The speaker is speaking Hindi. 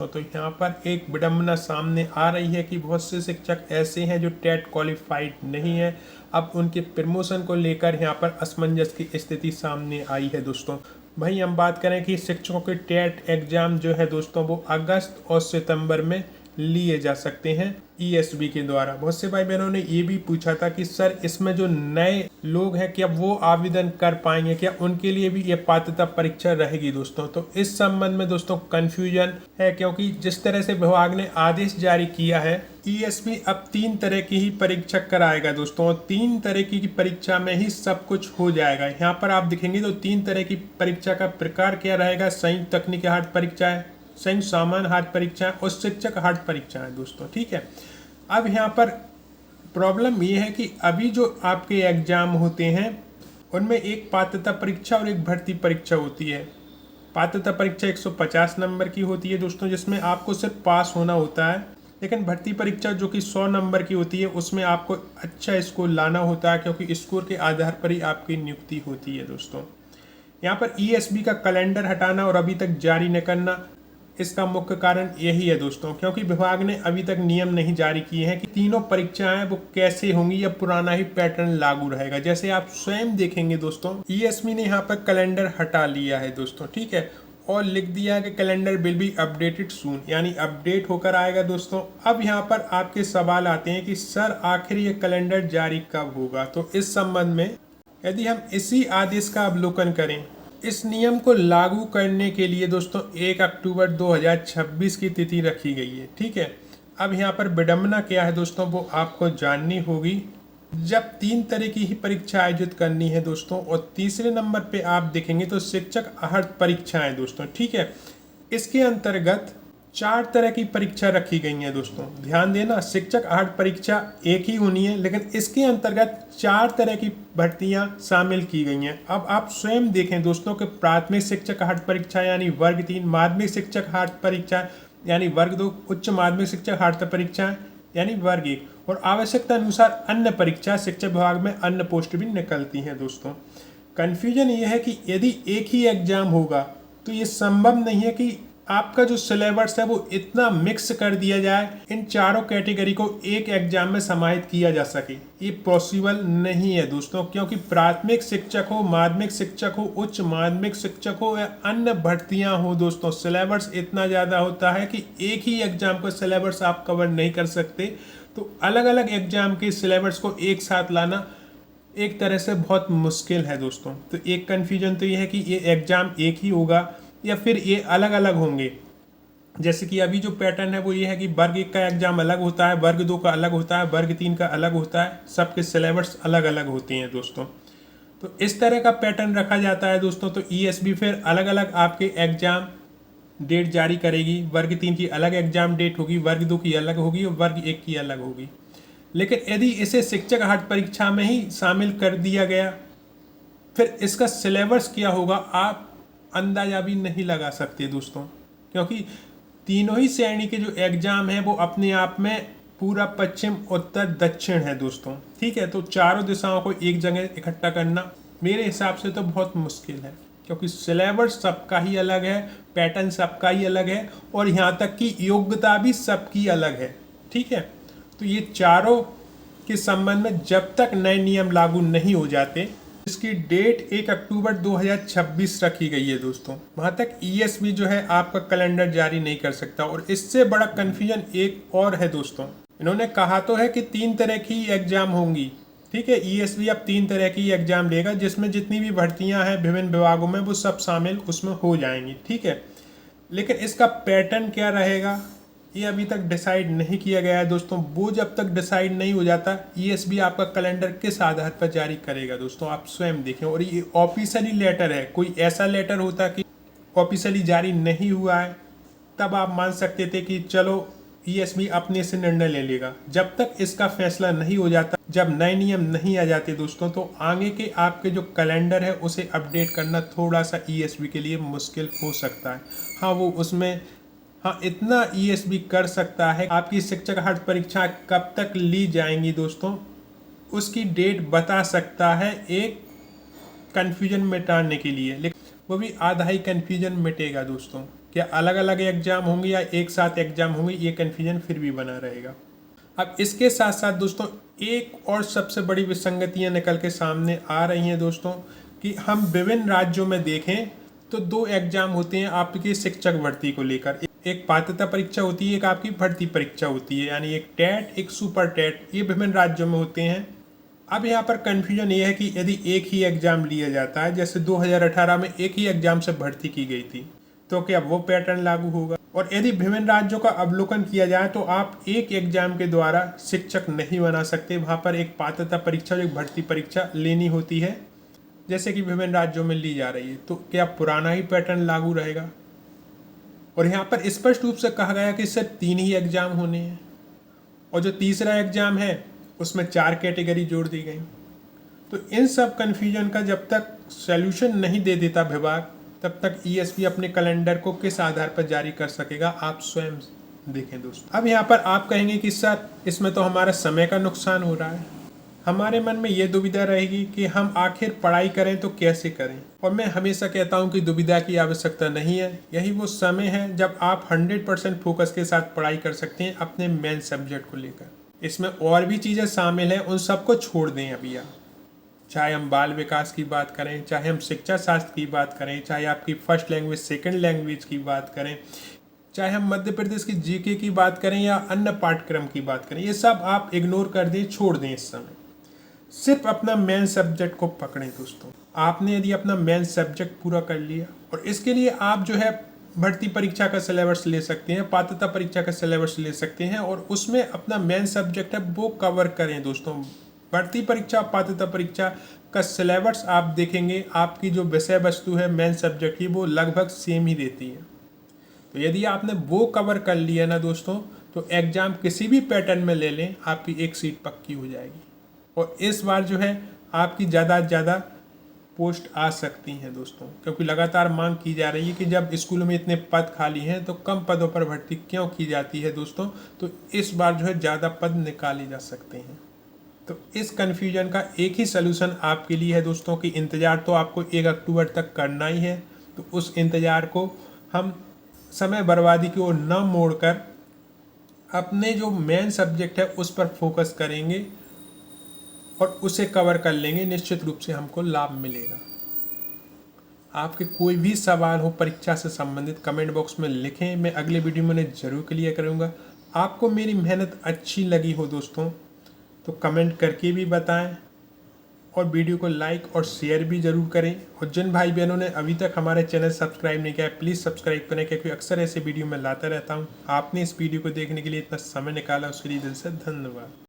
तो यहाँ पर एक विडंबना सामने आ रही है कि बहुत से शिक्षक ऐसे हैं जो टेट क्वालिफाइड नहीं है। अब उनके प्रमोशन को लेकर यहाँ पर असमंजस की स्थिति सामने आई है दोस्तों। भाई हम बात करें कि शिक्षकों के टेट एग्जाम जो है दोस्तों वो अगस्त और सितंबर में लिए जा सकते हैं ईएसबी के द्वारा। बहुत से भाई बहनों ने ये भी पूछा था कि सर इसमें जो नए लोग हैं क्या वो आवेदन कर पाएंगे, क्या उनके लिए भी ये पात्रता परीक्षा रहेगी दोस्तों। तो इस संबंध में दोस्तों कंफ्यूजन है, क्योंकि जिस तरह से विभाग ने आदेश जारी किया है ईएसबी अब 3 तरह की ही परीक्षा कराएगा दोस्तों, और 3 तरह की परीक्षा में ही सब कुछ हो जाएगा। यहाँ पर आप दिखेंगे तो 3 तरह की परीक्षा का प्रकार क्या रहेगा, संयुक्त तकनीकी हार्ड परीक्षा है, संयुक्त सामान्य हार्ड परीक्षा और शिक्षक हार्ड परीक्षा है दोस्तों। ठीक है, अब यहाँ पर प्रॉब्लम ये है कि अभी जो आपके एग्जाम होते हैं उनमें एक पात्रता परीक्षा और एक भर्ती परीक्षा होती है। पात्रता परीक्षा 150 नंबर की होती है दोस्तों, जिसमें आपको सिर्फ पास होना होता है। लेकिन भर्ती परीक्षा जो कि 100 नंबर की होती है उसमें आपको अच्छा स्कोर लाना होता है, क्योंकि स्कोर के आधार पर ही आपकी नियुक्ति होती है दोस्तों। यहाँ पर ईएसबी का कैलेंडर हटाना और अभी तक जारी न करना, इसका मुख्य कारण यही है दोस्तों, क्योंकि विभाग ने अभी तक नियम नहीं जारी किए हैं कि तीनों परीक्षाएं वो कैसे होंगी या पुराना ही पैटर्न लागू रहेगा। जैसे आप स्वयं देखेंगे दोस्तों, ईएसबी ने यहाँ पर कैलेंडर हटा लिया है दोस्तों। ठीक है, और लिख दिया है कि कैलेंडर विल बी अपडेटेड सून, यानी अपडेट होकर आएगा दोस्तों। अब यहाँ पर आपके सवाल आते हैं कि सर आखिर ये कैलेंडर जारी कब होगा। तो इस संबंध में यदि हम इसी आदेश का अवलोकन करें, इस नियम को लागू करने के लिए दोस्तों 1 अक्टूबर 2026 की तिथि रखी गई है। ठीक है, अब यहाँ पर विडंबना क्या है दोस्तों वो आपको जाननी होगी। जब 3 तरह की ही परीक्षा आयोजित करनी है दोस्तों, और तीसरे नंबर पे आप देखेंगे तो शिक्षक अर्हता परीक्षाएं दोस्तों। ठीक है, इसके अंतर्गत 4 तरह की परीक्षा रखी गई है दोस्तों। ध्यान देना, शिक्षक अर्हता परीक्षा एक ही होनी है, लेकिन इसके अंतर्गत 4 तरह की भर्तियां शामिल की गई हैं। अब आप स्वयं देखें दोस्तों कि प्राथमिक शिक्षक अर्हता परीक्षा यानी वर्ग 3, माध्यमिक शिक्षक अर्हता परीक्षा यानी वर्ग 2, उच्च माध्यमिक शिक्षक अर्हता परीक्षा यानी वर्ग 1, और आवश्यकता अनुसार अन्य परीक्षा शिक्षा विभाग में अन्य पोस्ट भी निकलती हैं दोस्तों। कन्फ्यूजन ये है कि यदि एक ही एग्जाम होगा तो ये संभव नहीं है कि आपका जो सिलेबस है वो इतना मिक्स कर दिया जाए, इन चारों कैटेगरी को एक एग्जाम में समाहित किया जा सके। ये पॉसिबल नहीं है दोस्तों, क्योंकि प्राथमिक शिक्षक हो, माध्यमिक शिक्षक हो, उच्च माध्यमिक शिक्षक हो या अन्य भर्तियां हो दोस्तों, सिलेबस इतना ज़्यादा होता है कि एक ही एग्जाम का सिलेबस आप कवर नहीं कर सकते। तो अलग अलग एग्जाम के सिलेबस को एक साथ लाना एक तरह से बहुत मुश्किल है दोस्तों। तो एक कन्फ्यूजन तो ये है कि ये एग्ज़ाम एक ही होगा या फिर ये अलग अलग होंगे। जैसे कि अभी जो पैटर्न है वो ये है कि वर्ग 1 का एग्जाम अलग होता है, वर्ग 2 का अलग होता है, वर्ग 3 का अलग होता है, सबके सिलेबस अलग अलग होते हैं दोस्तों। तो इस तरह का पैटर्न रखा जाता है दोस्तों। तो ईएसबी फिर अलग अलग आपके एग्जाम डेट जारी करेगी। वर्ग 3 की अलग एग्जाम डेट होगी, वर्ग 2 की अलग होगी और वर्ग 1 की अलग होगी। लेकिन यदि इसे शिक्षक अर्हता परीक्षा में ही शामिल कर दिया गया, फिर इसका सिलेबस क्या होगा आप अंदाजा भी नहीं लगा सकते दोस्तों, क्योंकि तीनों ही श्रेणी के जो एग्जाम हैं वो अपने आप में पूरा पश्चिम उत्तर दक्षिण है दोस्तों। ठीक है, तो चारों दिशाओं को एक जगह इकट्ठा करना मेरे हिसाब से तो बहुत मुश्किल है, क्योंकि सिलेबस सबका ही अलग है, पैटर्न सबका ही अलग है और यहाँ तक कि योग्यता भी सबकी अलग है। ठीक है, तो ये चारों के संबंध में जब तक नए नियम लागू नहीं हो जाते, इसकी डेट 1 अक्टूबर 2026 रखी गई है दोस्तों, वहाँ तक ईएसबी जो है आपका कैलेंडर जारी नहीं कर सकता। और इससे बड़ा कन्फ्यूजन एक और है दोस्तों, इन्होंने कहा तो है कि 3 तरह की एग्जाम होंगी। ठीक है, ईएसबी अब 3 तरह की एग्जाम लेगा, जिसमें जितनी भी भर्तियां हैं विभिन्न विभागों में वो सब शामिल उसमें हो जाएंगी। ठीक है, लेकिन इसका पैटर्न क्या रहेगा ये अभी तक डिसाइड नहीं किया गया है दोस्तों। वो जब तक डिसाइड नहीं हो जाता, ईएसबी आपका कैलेंडर किस आधार पर जारी करेगा दोस्तों, आप स्वयं देखें। और ये ऑफिशियली लेटर है, कोई ऐसा लेटर होता कि ऑफिशियली जारी नहीं हुआ है तब आप मान सकते थे कि चलो ईएसबी अपने से निर्णय ले लेगा। जब तक इसका फैसला नहीं हो जाता, जब नए नियम नहीं आ जाते दोस्तों, तो आगे के आपके जो कैलेंडर है उसे अपडेट करना थोड़ा सा ईएसबी के लिए मुश्किल हो सकता है। हाँ, वो उसमें इतना ईएसबी कर सकता है, आपकी शिक्षक अर्हता परीक्षा कब तक ली जाएंगी दोस्तों उसकी डेट बता सकता है, एक कन्फ्यूजन मिटाने के लिए। लेकिन वो भी आधा ही कन्फ्यूजन मिटेगा दोस्तों। क्या अलग अलग एग्जाम होंगे या एक साथ एग्जाम होंगे, ये कन्फ्यूजन फिर भी बना रहेगा। अब इसके साथ साथ दोस्तों एक और सबसे बड़ी विसंगतियां निकल के सामने आ रही हैं दोस्तों, कि हम विभिन्न राज्यों में देखें तो 2 एग्जाम होते हैं आपकी शिक्षक भर्ती को लेकर। एक पात्रता परीक्षा होती है, एक आपकी भर्ती परीक्षा होती है, यानी एक टेट एक सुपर टेट, ये विभिन्न राज्यों में होते हैं। अब यहाँ पर कन्फ्यूजन ये है कि यदि एक ही एग्जाम लिया जाता है, जैसे 2018 में एक ही एग्जाम से भर्ती की गई थी, तो क्या वो पैटर्न लागू होगा? और यदि विभिन्न राज्यों का अवलोकन किया जाए तो आप एक एग्जाम के द्वारा शिक्षक नहीं बना सकते, वहाँ पर एक पात्रता परीक्षा और एक भर्ती परीक्षा लेनी होती है, जैसे कि विभिन्न राज्यों में ली जा रही है। तो क्या पुराना ही पैटर्न लागू रहेगा? और यहाँ पर स्पष्ट रूप से कहा गया कि सिर्फ 3 ही एग्जाम होने हैं, और जो तीसरा एग्जाम है उसमें 4 कैटेगरी जोड़ दी गई। तो इन सब कन्फ्यूजन का जब तक सॉल्यूशन नहीं दे देता विभाग, तब तक ईएसपी अपने कैलेंडर को किस आधार पर जारी कर सकेगा, आप स्वयं देखें दोस्तों। अब यहाँ पर आप कहेंगे कि सर इसमें तो हमारा समय का नुकसान हो रहा है। हमारे मन में ये दुविधा रहेगी कि हम आखिर पढ़ाई करें तो कैसे करें, और मैं हमेशा कहता हूँ कि दुविधा की आवश्यकता नहीं है। यही वो समय है जब आप 100% फोकस के साथ पढ़ाई कर सकते हैं अपने मेन सब्जेक्ट को लेकर। इसमें और भी चीज़ें शामिल हैं, उन सबको छोड़ दें अभी आप। चाहे हम बाल विकास की बात करें, चाहे हम शिक्षा शास्त्र की बात करें, चाहे आपकी फर्स्ट लैंग्वेज सेकंड लैंग्वेज की बात करें, चाहे हम मध्य प्रदेश की जीके की बात करें या अन्य पाठ्यक्रम की बात करें, ये सब आप इग्नोर कर दें, छोड़ दें। इस समय सिर्फ अपना मेन सब्जेक्ट को पकड़ें दोस्तों। आपने यदि अपना मेन सब्जेक्ट पूरा कर लिया, और इसके लिए आप जो है भर्ती परीक्षा का सिलेबस ले सकते हैं, पात्रता परीक्षा का सिलेबस ले सकते हैं, और उसमें अपना मेन सब्जेक्ट है वो कवर करें दोस्तों। भर्ती परीक्षा पात्रता परीक्षा का सिलेबस आप देखेंगे, आपकी जो विषय वस्तु है मेन सब्जेक्ट की वो लगभग सेम ही रहती है। तो यदि आपने वो कवर कर लिया ना दोस्तों, तो एग्जाम किसी भी पैटर्न में ले लें, आपकी एक सीट पक्की हो जाएगी। और इस बार जो है आपकी ज़्यादा से ज़्यादा पोस्ट आ सकती हैं दोस्तों, क्योंकि लगातार मांग की जा रही है कि जब स्कूलों में इतने पद खाली हैं तो कम पदों पर भर्ती क्यों की जाती है दोस्तों। तो इस बार जो है ज़्यादा पद निकाले जा सकते हैं। तो इस कन्फ्यूजन का एक ही सलूशन आपके लिए है दोस्तों, कि इंतज़ार तो आपको 1 अक्टूबर तक करना ही है। तो उस इंतज़ार को हम समय बर्बादी की ओर न मोड़कर अपने जो मेन सब्जेक्ट है उस पर फोकस करेंगे और उसे कवर कर लेंगे। निश्चित रूप से हमको लाभ मिलेगा। आपके कोई भी सवाल हो परीक्षा से संबंधित, कमेंट बॉक्स में लिखें, मैं अगले वीडियो में उन्हें जरूर क्लियर करूँगा। आपको मेरी मेहनत अच्छी लगी हो दोस्तों तो कमेंट करके भी बताएं, और वीडियो को लाइक और शेयर भी ज़रूर करें। और जिन भाई बहनों ने अभी तक हमारे चैनल सब्सक्राइब नहीं किया है, प्लीज़ सब्सक्राइब करें, क्योंकि अक्सर ऐसे वीडियो मैं लाता रहता हूं। आपने इस वीडियो को देखने के लिए इतना समय निकाला, उसके लिए दिल से धन्यवाद।